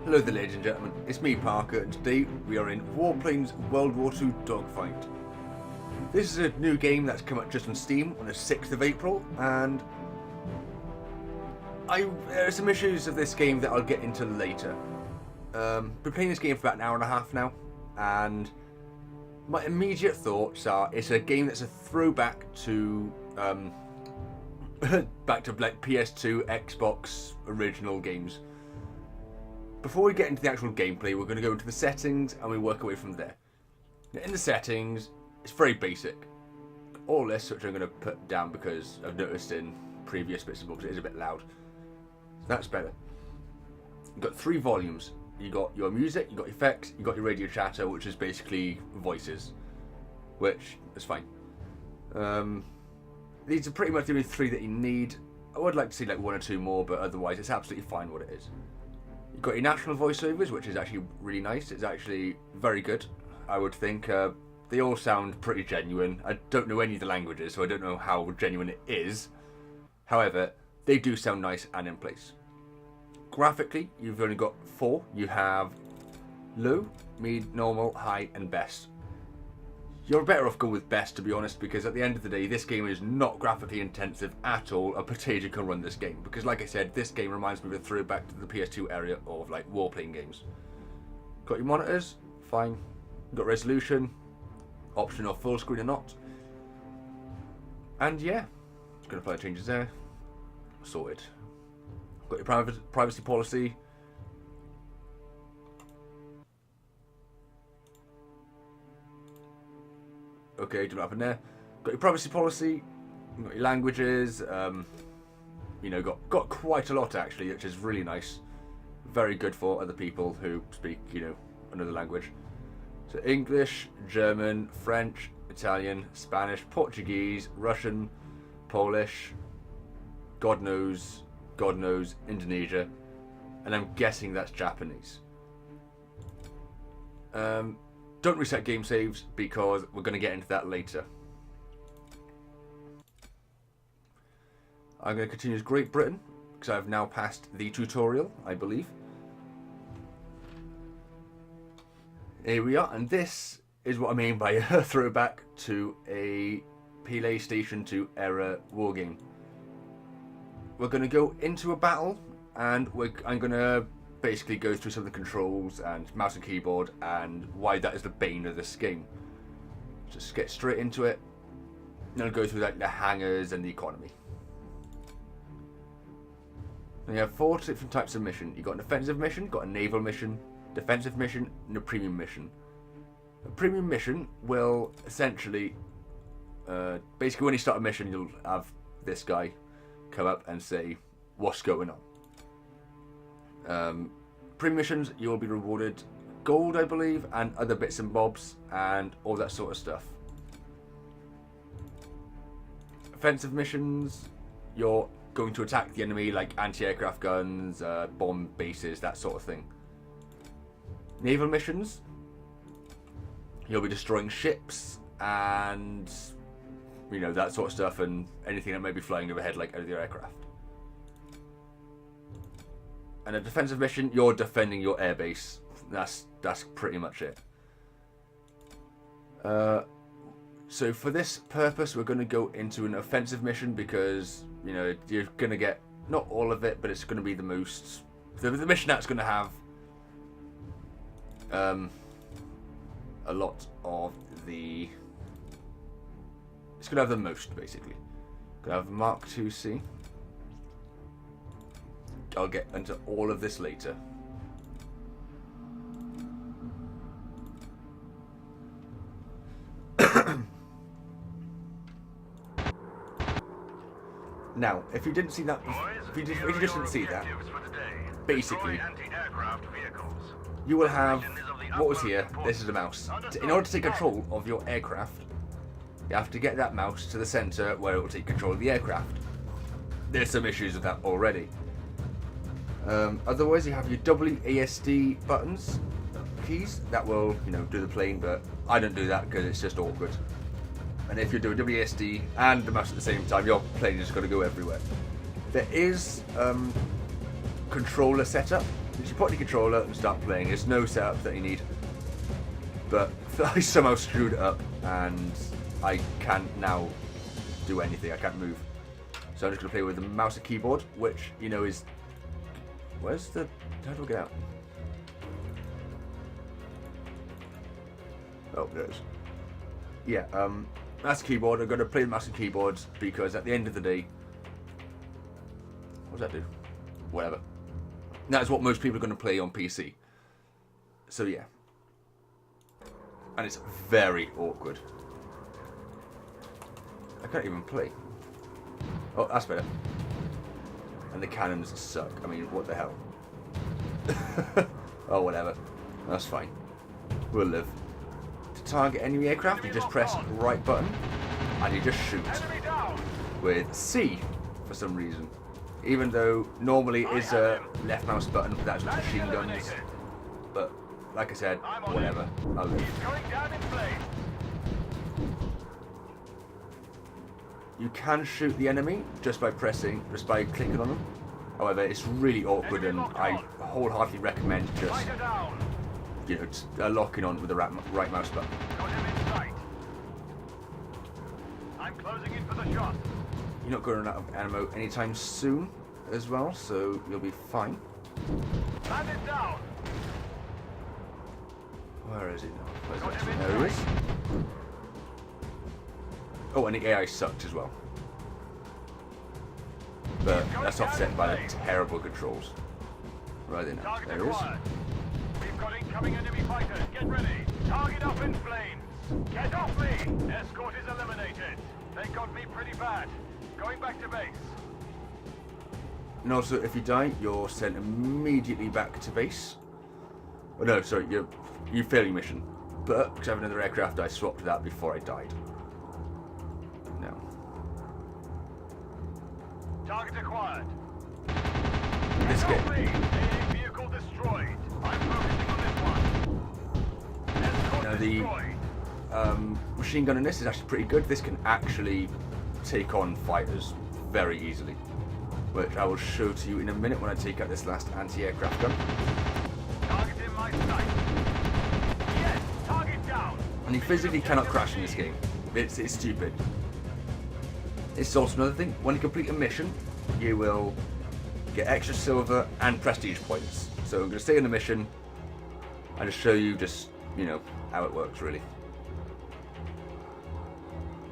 Hello there, ladies and gentlemen, it's me Parker, and today we are in Warplanes WW2 Dogfight. This is a new game that's come out just on Steam on the 6th of April, and there are some issues of this game that I'll get into later. Been playing this game for about an hour and a half now, and my immediate thoughts are it's a game that's a throwback to back to like PS2, Xbox original games. Before we get into the actual gameplay, we're going to go into the settings and we work away from there. Now, in the settings, it's very basic. All this, which I'm going to put down because I've noticed in previous bits and books it is a bit loud. So that's better. You've got 3 volumes. You got your music, you got effects, you got your radio chatter, which is basically voices, which is fine. These are pretty much the only 3 that you need. I would like to see like 1 or 2 more, but otherwise it's absolutely fine what it is. You've got your national voiceovers, which is actually really nice. It's actually very good, I would think. They all sound pretty genuine. I don't know any of the languages, so I don't know how genuine it is. However, they do sound nice and in place. Graphically, you've only got 4. You have low, mid, normal, high, and best. You're better off going with best, to be honest, because at the end of the day, this game is not graphically intensive at all. A potato can run this game, because like I said, this game reminds me of a throwback to the PS2 area of like warplane games. Got your monitors, fine. Got resolution, optional full screen or not. And yeah, just gonna apply the changes there. Sorted. Got your privacy policy. Okay, don't know what happened there. Got your privacy policy, got your languages, you know, got quite a lot actually, which is really nice. Very good for other people who speak, you know, another language. So English, German, French, Italian, Spanish, Portuguese, Russian, Polish, God knows, Indonesia, and I'm guessing that's Japanese. Don't reset game saves because we're going to get into that later. I'm going to continue as Great Britain because I've now passed the tutorial, I believe. Here we are, and this is what I mean by a throwback to a PlayStation 2 era wargame. We're going to go into a battle, and I'm going to basically go through some of the controls and mouse and keyboard and why that is the bane of this game. Just get straight into it, and I'll go through like the hangars and the economy. And you have 4 different types of mission. You've got an offensive mission, got a naval mission, defensive mission, and a premium mission. A premium mission will essentially, basically when you start a mission, you'll have this guy come up and say, what's going on? Premium missions, you will be rewarded gold, I believe, and other bits and bobs, and all that sort of stuff. Offensive missions, you're going to attack the enemy, like anti-aircraft guns, bomb bases, that sort of thing. Naval missions, you'll be destroying ships, and, you know, that sort of stuff, and anything that may be flying overhead, like other aircraft. And a defensive mission, you're defending your airbase. That's pretty much it. So for this purpose, we're going to go into an offensive mission because, you know, you're going to get not all of it, but it's going to be the most. The mission that's going to have a lot of the. It's going to have the most basically. Going to have Mark IIc. I'll get into all of this later. Now, if you didn't see that, if you just didn't see that, basically, you will have what was here. This is a mouse. In order to take control of your aircraft, you have to get that mouse to the center where it will take control of the aircraft. There's some issues with that already. Otherwise, you have your WASD buttons, keys that will, you know, do the plane, but I don't do that because it's just awkward. And if you're doing WASD and the mouse at the same time, your plane is going to go everywhere. There is controller setup You should put the controller and start playing. There's no setup that you need. But I somehow screwed it up and I can't now do anything. I can't move. So I'm just going to play with the mouse and keyboard, which, you know, is... Where's the... How do I get out? Oh, there it is. Yeah, mouse and keyboard. I'm going to play the mouse and keyboards because at the end of the day... What does that do? Whatever. That's what most people are going to play on PC. So yeah. And it's very awkward. I can't even play. Oh, that's better. And the cannons suck. I mean, what the hell? Oh, whatever. That's fine. We'll live. To target enemy aircraft, you just press right button and you just shoot. With C for some reason. Even though normally it is a left mouse button for that's machine guns. But like I said, whatever. I'll live. You can shoot the enemy just by clicking on them. However, it's really awkward, and I wholeheartedly recommend just, you know, locking on with the right mouse button. I'm closing in for the shot. You're not going to run out of ammo anytime soon, as well, so you'll be fine. Land it down. Where is it now? There he is. Oh, and the AI sucked as well. But that's offset by the terrible controls. Right there now. There he is. We've got incoming enemy fighters. Get ready. Target up in flames. Get off me. Escort is eliminated. They got me pretty bad. Going back to base. And also, if you die, you're sent immediately back to base. Oh no, sorry, you fail your mission. But because I have another aircraft, I swapped that before I died. No. Target acquired. This game. Vehicle destroyed. I'm focusing on this one. Now the machine gun in this is actually pretty good. This can actually take on fighters very easily, which I will show to you in a minute when I take out this last anti-aircraft gun. Target in my sight. Yes, target down. And you physically cannot crash in this game. It's stupid. It's also another thing. When you complete a mission, you will get extra silver and prestige points. So I'm going to stay in the mission and just show you just, you know, how it works really.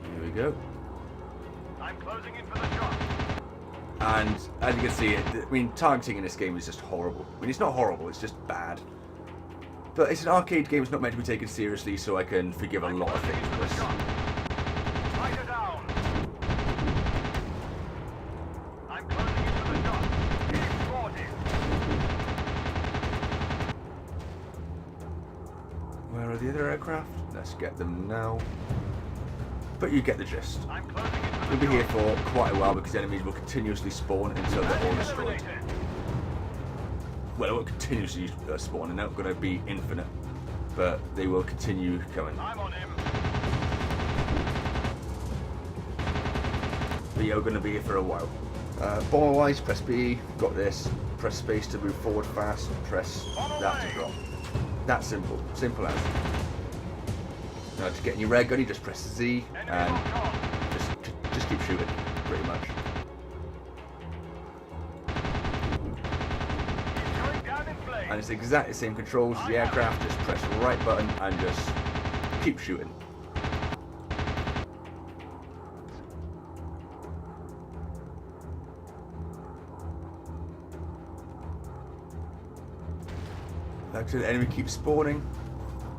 Here we go. I'm closing in for the shot. And as you can see, I mean, targeting in this game is just horrible. I mean, it's not horrible, it's just bad. But it's an arcade game, it's not meant to be taken seriously, so I can forgive a lot of things with this. I'm closing in for the shot. Where are the other aircraft? Let's get them now. But you get the gist. You'll be here for quite a while because enemies will continuously spawn until they're all destroyed. Well, it won't continuously spawn, and they're not going to be infinite, but they will continue coming. I'm on him. But you're going to be here for a while. Bomber-wise, press B. Got this. Press space to move forward fast. Press that to drop. That's simple. Simple as. Now to get in your ray gun, you just press Z and just keep shooting, pretty much. And it's exactly the same controls as the aircraft, just press the right button and just keep shooting. Like I said, the enemy keeps spawning.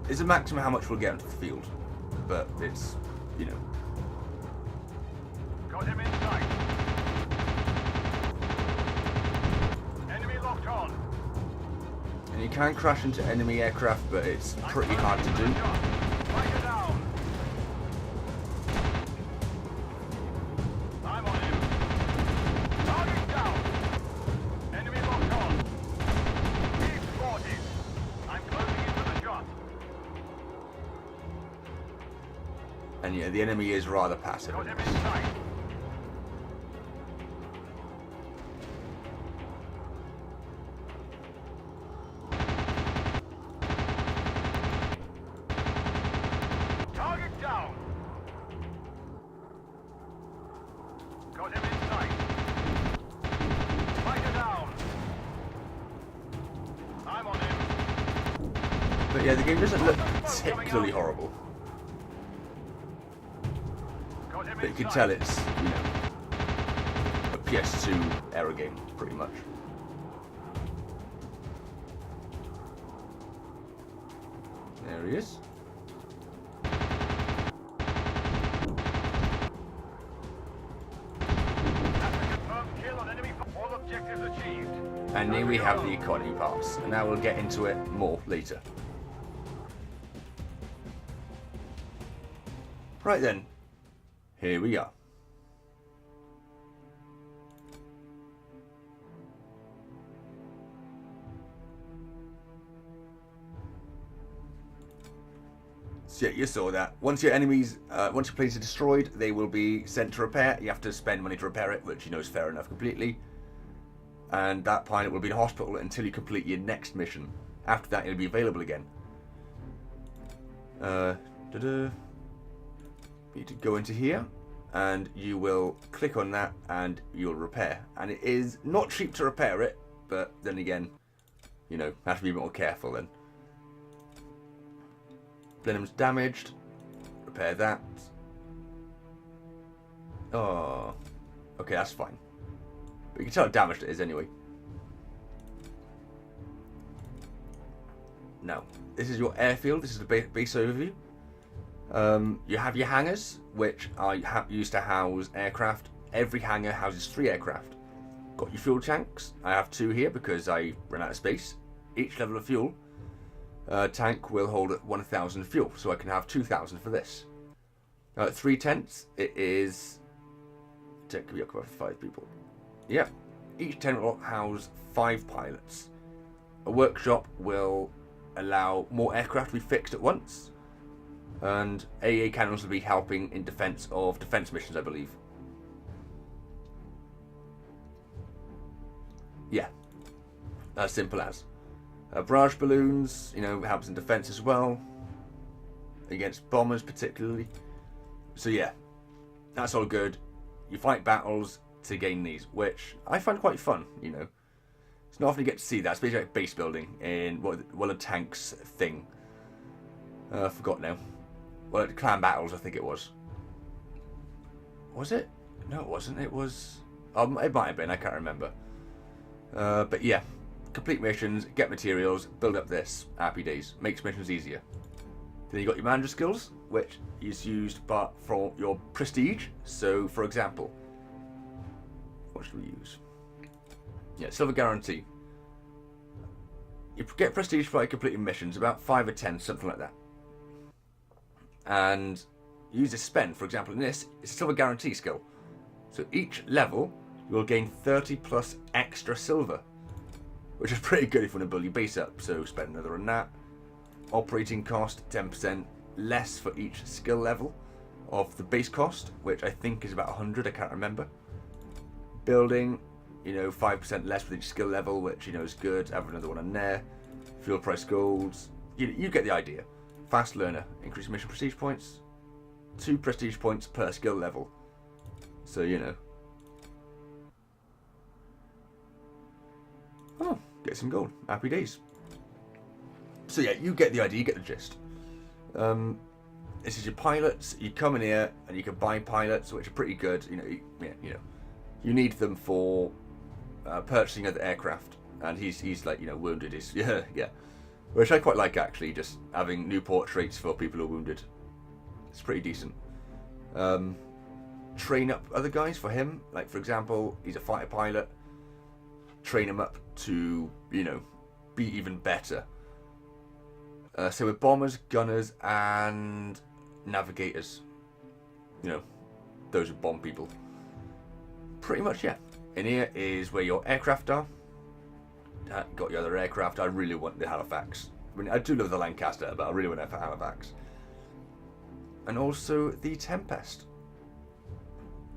There's a maximum how much we'll get onto the field, but it's, you know. Got him in sight. Enemy locked on. And you can crash into enemy aircraft, but it's pretty hard to do. Fighter down. I'm on him. Target down. Enemy locked on. He's spotted. I'm closing in for the shot. And yeah, the enemy is rather passive. Got him in sight. But yeah, the game doesn't look particularly horrible. But you can tell it's, you know, a PS2 era game, pretty much. There he is. And here we have the economy pass. And now we'll get into it more later. Right then. Here we are. So yeah, you saw that. Once your enemies, once your planes are destroyed, they will be sent to repair. You have to spend money to repair it, which you know is fair enough completely. And that pilot will be in hospital until you complete your next mission. After that, it'll be available again. You need to go into here, and you will click on that, and you'll repair. And it is not cheap to repair it, but then again, you know, have to be a bit more careful then. Blenheim's damaged. Repair that. Oh, okay, that's fine. But you can tell how damaged it is anyway. Now, this is your airfield. This is the base overview. You have your hangars, which are used to house aircraft. Every hangar houses 3 aircraft. Got your fuel tanks. I have 2 here because I ran out of space. Each level of fuel tank will hold 1,000 fuel, so I can have 2,000 for this. 3 tents. It is. Tent can be occupied for 5 people. Yep. Each tent will house 5 pilots. A workshop will allow more aircraft to be fixed at once. And AA cannons will be helping in defense of defense missions, I believe. Yeah. As simple as. Barrage balloons, you know, helps in defense as well. Against bombers particularly. So yeah. That's all good. You fight battles to gain these, which I find quite fun, you know. It's not often you get to see that, especially like base building in one of Tank's thing. I forgot now. Well, clan battles, I think it was. Was it? No, it wasn't. It was. It might have been. I can't remember. But yeah, complete missions, get materials, build up this. Happy days. Makes missions easier. Then you got your manager skills, which is used for your prestige. So, for example, what should we use? Yeah, silver guarantee. You get prestige for like completing missions, about 5 or 10, something like that. And use a spend, for example, in this, it's a silver guarantee skill. So each level, you will gain 30 plus extra silver, which is pretty good if you want to build your base up. So spend another on that. Operating cost, 10% less for each skill level of the base cost, which I think is about 100, I can't remember. Building, you know, 5% less with each skill level, which, you know, is good. Have another one on there. Fuel price golds. You get the idea. Fast learner, increase mission prestige points. 2 prestige points per skill level. So, you know. Oh, get some gold. Happy days. So yeah, you get the idea, you get the gist. This is your pilots. You come in here and you can buy pilots, which are pretty good. You know, you need them for purchasing other aircraft. And he's like, you know, wounded. Yeah. Which I quite like, actually, just having new portraits for people who are wounded. It's pretty decent. Train up other guys for him. Like, for example, he's a fighter pilot. Train him up to, you know, be even better. So with bombers, gunners, and navigators. You know, those are bomb people. Pretty much, yeah. In here is where your aircraft are. Got your other aircraft. I really want the Halifax. I mean, I do love the Lancaster, but I really want the Halifax. And also the Tempest.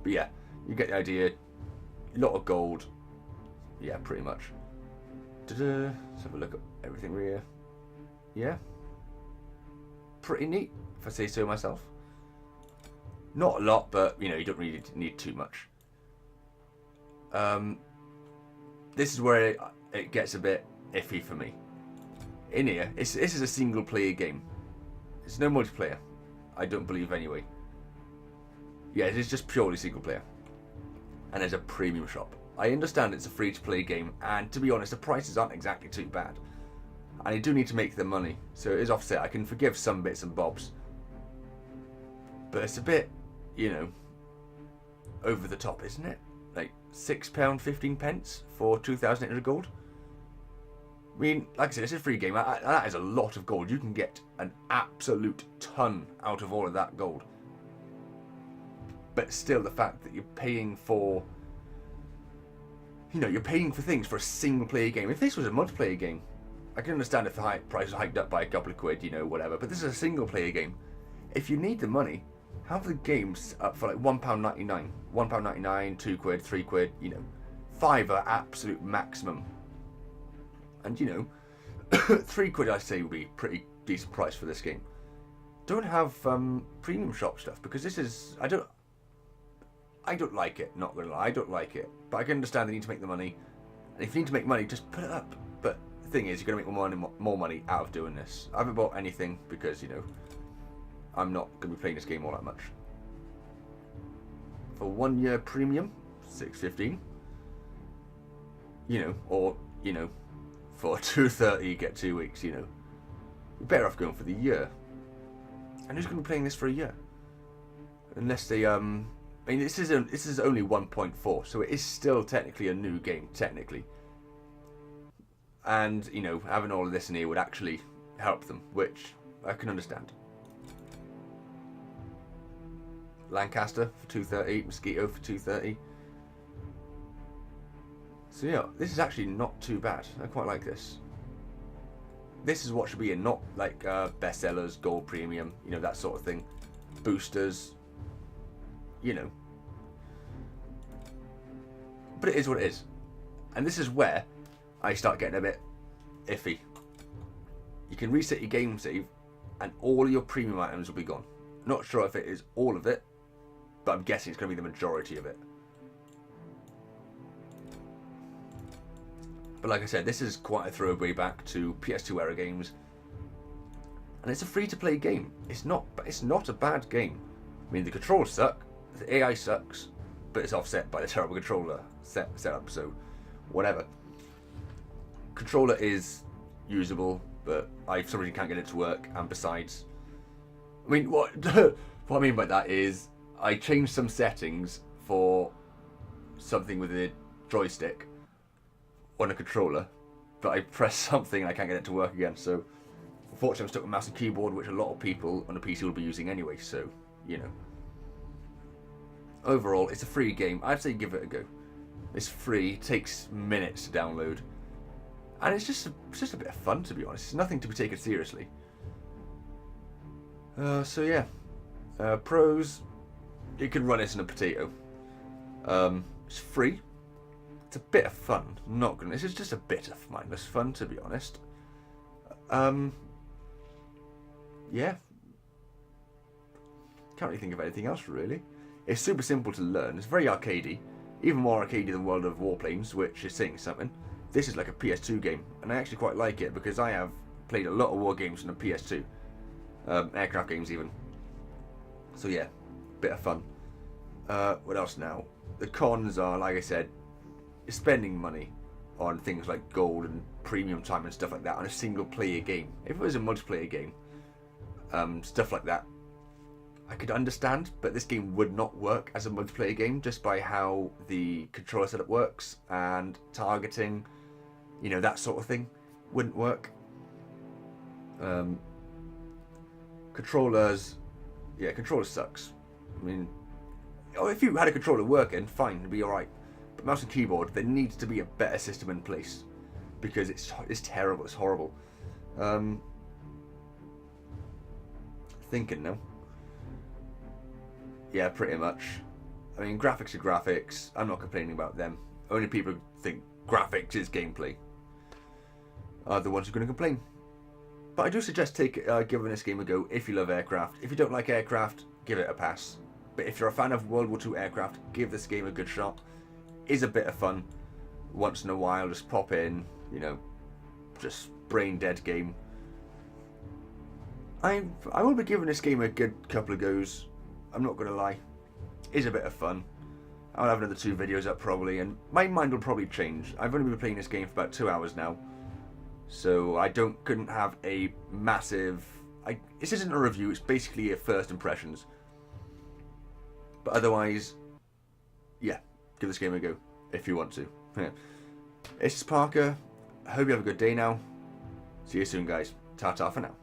But yeah, you get the idea. A lot of gold. Yeah, pretty much. Let's have a look at everything we're here. Yeah. Pretty neat, if I say so myself. Not a lot, but, you know, you don't really need too much. This is where it gets a bit iffy for me. in here, this is a single player game. It's no multiplayer. I don't believe anyway. Yeah, it is just purely single player. And there's a premium shop. I understand it's a free to play game, and to be honest, the prices aren't exactly too bad. And they do need to make their money, so it is offset. I can forgive some bits and bobs. But it's a bit, you know, over the top, isn't it? Like £6.15 for 2,800 gold. I mean, like I said, it's a free game. That is a lot of gold. You can get an absolute ton out of all of that gold. But still, the fact that you're paying for, you know, you're paying for things for a single player game. If this was a multiplayer game, I can understand if the price was hiked up by a couple of quid, you know, whatever. But this is a single player game. If you need the money, have the games up for like £1.99, £1.99, £2, £3, you know, £5 absolute maximum. And you know, £3 I say would be a pretty decent price for this game. Don't have premium shop stuff because this is I don't like it. Not gonna lie, I don't like it. But I can understand they need to make the money, and if you need to make money, just put it up. But the thing is, you're gonna make more money out of doing this. I haven't bought anything because, you know, I'm not gonna be playing this game all that much. For 1 year premium, $6.15. You know, or you know, for $2.30 you get 2 weeks. You know, you're better off going for the year. And who's gonna be playing this for a year? Unless they I mean, this is only 1.4, so it is still technically a new game, technically. And, you know, having all of this in here would actually help them, which I can understand. Lancaster for $2.30, Mosquito for $2.30. So yeah, this is actually not too bad. I quite like this. This is what should be in, not like bestsellers, gold premium, you know, that sort of thing. Boosters, you know. But it is what it is. And this is where I start getting a bit iffy. You can reset your game save and all your premium items will be gone. Not sure if it is all of it, but I'm guessing it's going to be the majority of it. But like I said, this is quite a throwaway back to PS2 era games. And it's a free-to-play game. It's not a bad game. I mean, the controls suck, the AI sucks, but it's offset by the terrible controller setup, so whatever. Controller is usable, but I for some reason can't get it to work, and besides, I mean, what I mean by that is I changed some settings for something with a joystick on a controller, but I press something and I can't get it to work again, so unfortunately I'm stuck with mouse and keyboard, which a lot of people on a PC will be using anyway, so, you know. Overall, it's a free game. I'd say give it a go. It's free, takes minutes to download, and it's just a bit of fun, to be honest. It's nothing to be taken seriously. So yeah, pros, you can run this in a potato. It's free. It's a bit of fun. Not gonna. This is just a bit of mindless fun, to be honest. Yeah. Can't really think of anything else really. It's super simple to learn. It's very arcadey, even more arcadey than World of Warplanes, which is saying something. This is like a PS2 game, and I actually quite like it because I have played a lot of war games on the PS2, aircraft games even. So yeah, bit of fun. What else now? The cons are, like I said, spending money on things like gold and premium time and stuff like that on a single player game. If it was a multiplayer game, stuff like that, I could understand, but this game would not work as a multiplayer game just by how the controller setup works, and targeting, you know, that sort of thing wouldn't work. Controller sucks. I mean, if you had a controller working, fine, it'd be alright. But mouse and keyboard, there needs to be a better system in place because it's terrible, it's horrible. Thinking now. Yeah, pretty much. I mean, graphics are graphics. I'm not complaining about them. Only people who think graphics is gameplay are the ones who are going to complain. But I do suggest giving this game a go if you love aircraft. If you don't like aircraft, give it a pass. But if you're a fan of World War II aircraft, give this game a good shot. It's a bit of fun. Once in a while, just pop in, you know, just brain dead game. I will be giving this game a good couple of goes. I'm not going to lie. It is a bit of fun. I'll have another 2 videos up probably, and my mind will probably change. I've only been playing this game for about 2 hours now, so I couldn't have a massive... this isn't a review, it's basically a first impressions. But otherwise, yeah, give this game a go, if you want to. This is Parker. I hope you have a good day now. See you soon, guys. Ta-ta for now.